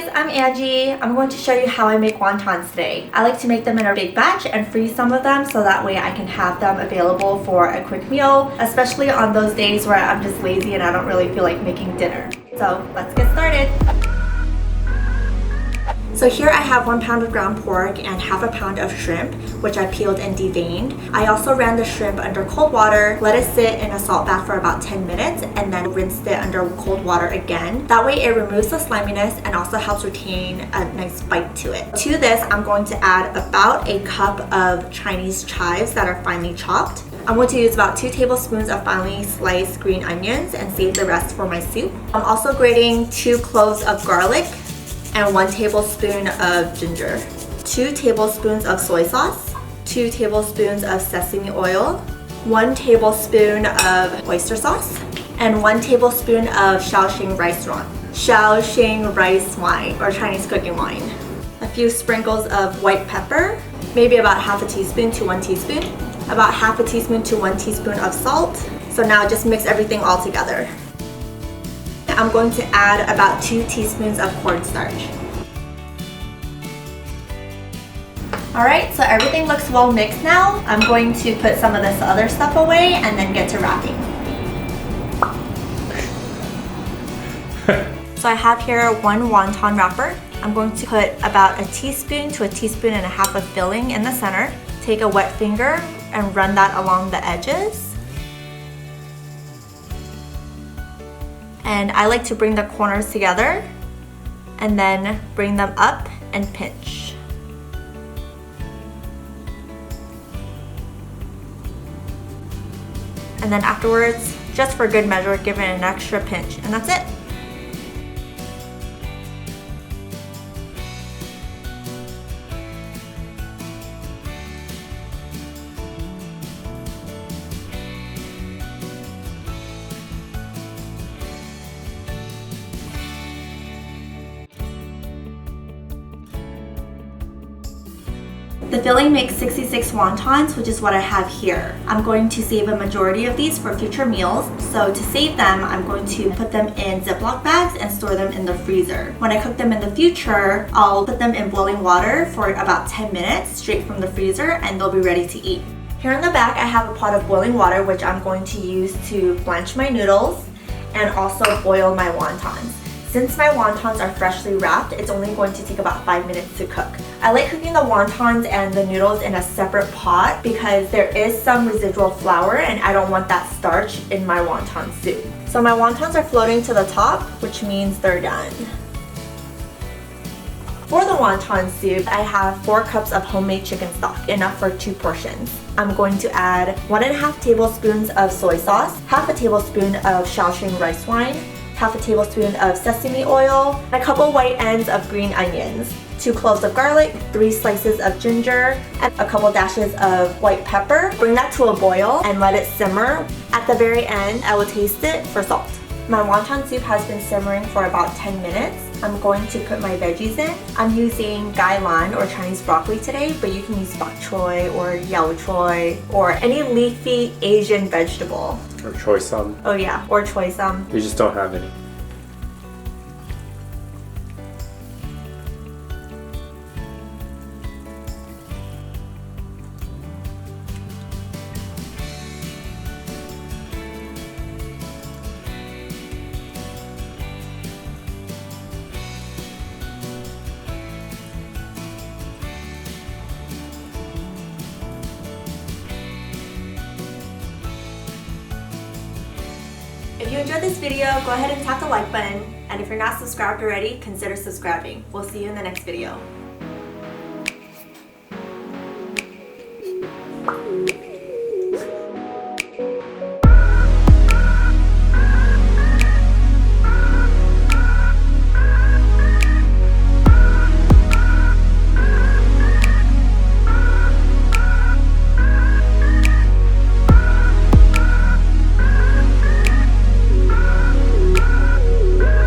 guys, I'm Angie. I'm going to show you how I make wontons today. I like to make them in a big batch and freeze some of them so that way I can have them available for a quick meal, especially on those days where I'm just lazy and I don't really feel like making dinner. So let's get started. So here I have 1 pound of ground pork and half a pound of shrimp, which I peeled and deveined. I also ran the shrimp under cold water, let it sit in a salt bath for about 10 minutes, and then rinsed it under cold water again. That way it removes the sliminess and also helps retain a nice bite to it. To this, I'm going to add about a cup of Chinese chives that are finely chopped. I'm going to use about 2 tablespoons of finely sliced green onions and save the rest for my soup. I'm also grating 2 cloves of garlic and 1 tablespoon of ginger, 2 tablespoons of soy sauce, 2 tablespoons of sesame oil, 1 tablespoon of oyster sauce, and 1 tablespoon of Shaoxing rice wine or Chinese cooking wine. A few sprinkles of white pepper, maybe about half a teaspoon to 1 teaspoon, about half a teaspoon to 1 teaspoon of salt. So now just mix everything all together. I'm going to add about 2 teaspoons of cornstarch. Alright, so everything looks well mixed now. I'm going to put some of this other stuff away and then get to wrapping. So I have here 1 wonton wrapper. I'm going to put about a teaspoon to a teaspoon and a half of filling in the center. Take a wet finger and run that along the edges. And I like to bring the corners together and then bring them up and pinch. And then afterwards, just for good measure, give it an extra pinch, and that's it. The filling makes 66 wontons, which is what I have here. I'm going to save a majority of these for future meals. So to save them, I'm going to put them in Ziploc bags and store them in the freezer. When I cook them in the future, I'll put them in boiling water for about 10 minutes straight from the freezer and they'll be ready to eat. Here in the back, I have a pot of boiling water which I'm going to use to blanch my noodles and also boil my wontons. Since my wontons are freshly wrapped, it's only going to take about 5 minutes to cook. I like cooking the wontons and the noodles in a separate pot because there is some residual flour and I don't want that starch in my wonton soup. So my wontons are floating to the top, which means they're done. For the wonton soup, I have 4 cups of homemade chicken stock, enough for 2 portions. I'm going to add 1.5 tablespoons of soy sauce, half a tablespoon of Shaoxing rice wine, half a tablespoon of sesame oil, a couple white ends of green onions, 2 cloves of garlic, 3 slices of ginger, and a couple dashes of white pepper. Bring that to a boil and let it simmer. At the very end, I will taste it for salt. My wonton soup has been simmering for about 10 minutes. I'm going to put my veggies in. I'm using gailan or Chinese broccoli today, but you can use bok choy or yao choy or any leafy Asian vegetable. Or choy sum. Oh yeah, or choy sum. We just don't have any. If you enjoyed this video, go ahead and tap the like button. And if you're not subscribed already, consider subscribing. We'll see you in the next video.